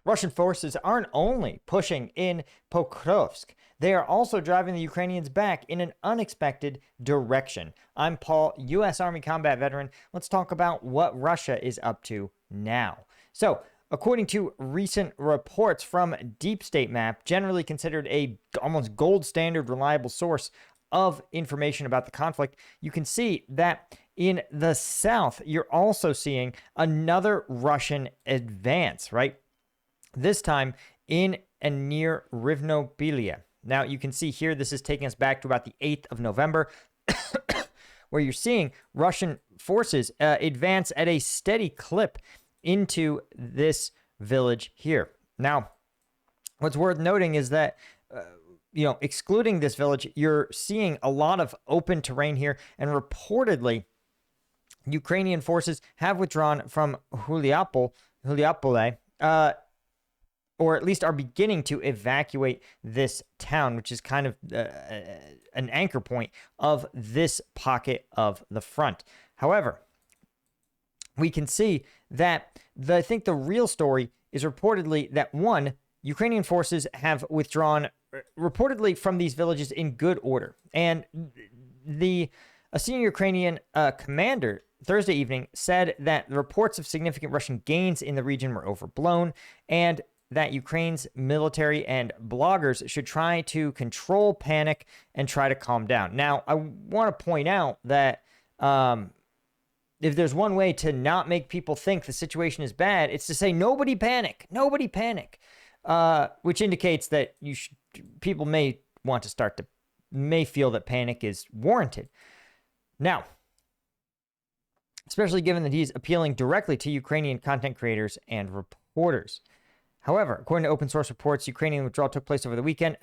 Russian forces aren't only pushing in Pokrovsk, they are also driving the Ukrainians back in an unexpected direction. I'm Paul, U.S. Army combat veteran. Let's talk about what Russia is up to now. So, according to recent reports from Deep State Map, generally considered a almost gold standard reliable source of information about the conflict, you can see that in the south, you're also seeing another Russian advance, right? This time in and near Rivnobilia. Now, you can see here, this is taking us back to about the 8th of November, where you're seeing Russian forces advance at a steady clip into this village here. Now, what's worth noting is that, excluding this village, you're seeing a lot of open terrain here, and reportedly, Ukrainian forces have withdrawn from Huliapole, or at least are beginning to evacuate this town, which is kind of an anchor point of this pocket of the front. However, we can see that I think the real story is reportedly that, one, Ukrainian forces have withdrawn reportedly from these villages in good order. And a senior Ukrainian commander Thursday evening said that the reports of significant Russian gains in the region were overblown, and that Ukraine's military and bloggers should try to control panic and try to calm down. Now, I want to point out that if there's one way to not make people think the situation is bad, it's to say, nobody panic, which indicates that people may feel that panic is warranted. Now, especially given that he's appealing directly to Ukrainian content creators and reporters. However, according to open source reports, Ukrainian withdrawal took place over the weekend,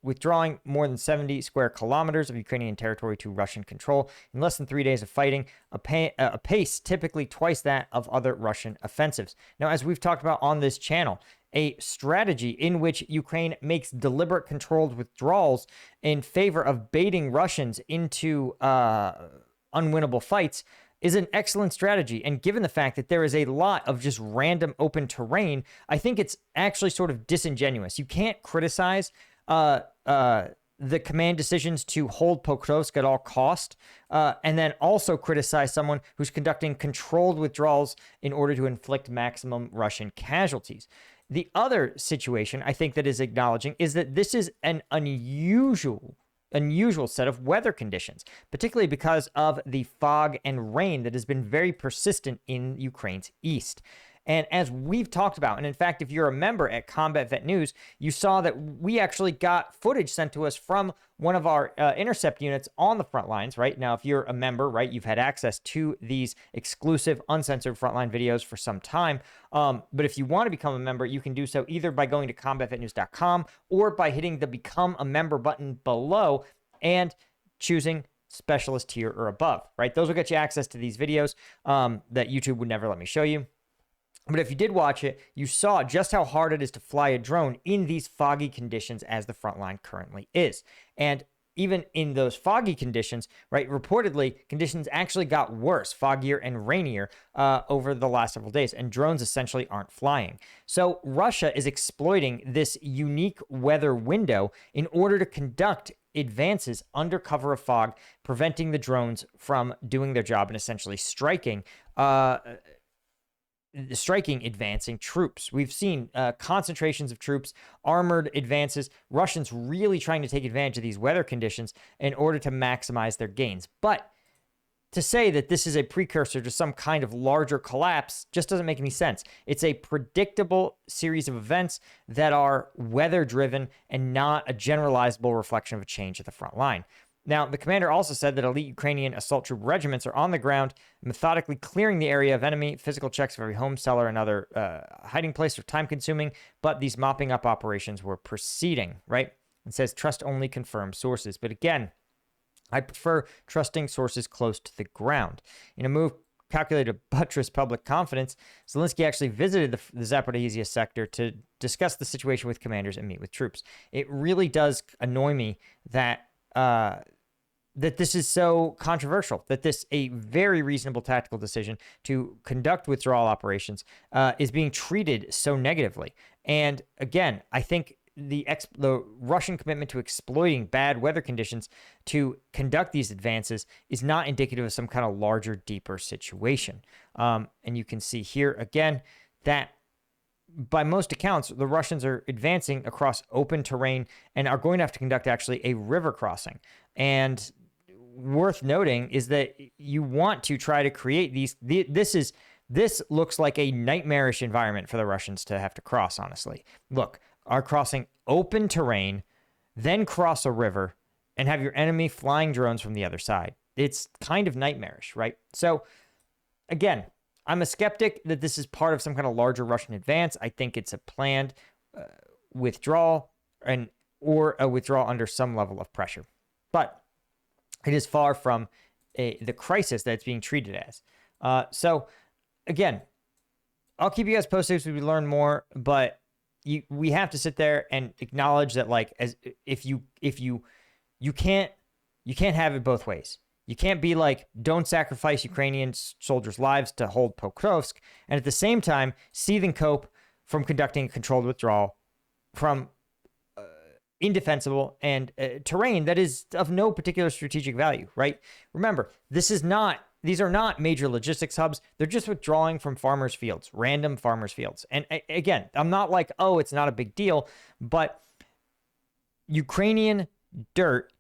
withdrawing more than 70 square kilometers of Ukrainian territory to Russian control in less than 3 days of fighting, a pace typically twice that of other Russian offensives. Now, as we've talked about on this channel, a strategy in which Ukraine makes deliberate controlled withdrawals in favor of baiting Russians into unwinnable fights is an excellent strategy. And given the fact that there is a lot of just random open terrain, I think it's actually sort of disingenuous. You can't criticize the command decisions to hold Pokrovsk at all cost, and then also criticize someone who's conducting controlled withdrawals in order to inflict maximum Russian casualties. The other situation I think that is acknowledging is that this is an unusual set of weather conditions, particularly because of the fog and rain that has been very persistent in Ukraine's east. And as we've talked about, and in fact, if you're a member at Combat Vet News, you saw that we actually got footage sent to us from one of our intercept units on the front lines, right? Now, if you're a member, right, you've had access to these exclusive, uncensored frontline videos for some time. But if you want to become a member, you can do so either by going to combatvetnews.com or by hitting the Become a Member button below and choosing Specialist tier or above, right? Those will get you access to these videos that YouTube would never let me show you. But if you did watch it, you saw just how hard it is to fly a drone in these foggy conditions as the front line currently is. And even in those foggy conditions, right, reportedly, conditions actually got worse, foggier and rainier over the last several days, and drones essentially aren't flying. So Russia is exploiting this unique weather window in order to conduct advances under cover of fog, preventing the drones from doing their job and essentially striking advancing troops. We've seen concentrations of troops, armored advances, Russians really trying to take advantage of these weather conditions in order to maximize their gains. But to say that this is a precursor to some kind of larger collapse just doesn't make any sense. It's a predictable series of events that are weather-driven and not a generalizable reflection of a change at the front line. Now, the commander also said that elite Ukrainian assault troop regiments are on the ground, methodically clearing the area of enemy. Physical checks of every home, cellar, and other hiding place are time-consuming, but these mopping up operations were proceeding, right? It says trust only confirmed sources. But again, I prefer trusting sources close to the ground. In a move calculated to buttress public confidence, Zelensky actually visited the Zaporizhzhia sector to discuss the situation with commanders and meet with troops. It really does annoy me that that this is so controversial, that this a very reasonable tactical decision to conduct withdrawal operations is being treated so negatively. And again, I think the Russian commitment to exploiting bad weather conditions to conduct these advances is not indicative of some kind of larger, deeper situation. And you can see here again that by most accounts, the Russians are advancing across open terrain and are going to have to conduct actually a river crossing. And worth noting is that you want to try to create this looks like a nightmarish environment for the Russians to have to cross, honestly. Look, are crossing open terrain, then cross a river, and have your enemy flying drones from the other side. It's kind of nightmarish, right? So, again, I'm a skeptic that this is part of some kind of larger Russian advance. I think it's a planned withdrawal or a withdrawal under some level of pressure. But it is far from the crisis that it's being treated as. So, again, I'll keep you guys posted as we learn more, but we have to sit there and acknowledge that, like, as if you can't have it both ways. You can't be like, don't sacrifice Ukrainian soldiers' lives to hold Pokrovsk, and at the same time seethe and cope from conducting a controlled withdrawal from indefensible and terrain that is of no particular strategic value, right? Remember, these are not major logistics hubs. They're just withdrawing from farmers' fields, random farmers' fields. And again, I'm not like, oh, it's not a big deal, but Ukrainian dirt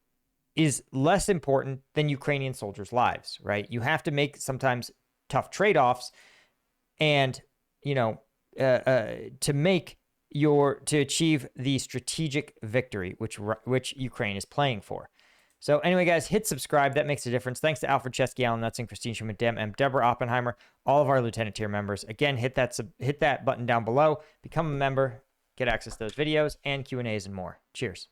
is less important than Ukrainian soldiers' lives, right? You have to make sometimes tough trade-offs, and to achieve the strategic victory which Ukraine is playing for. So anyway, guys, hit subscribe. That makes a difference. Thanks to Alfred Chesky, Alan Nutzing, Christine Schumann-Dem, and Deborah Oppenheimer, all of our Lieutenant tier members. Again, hit that button down below. Become a member. Get access to those videos and Q&As and more. Cheers.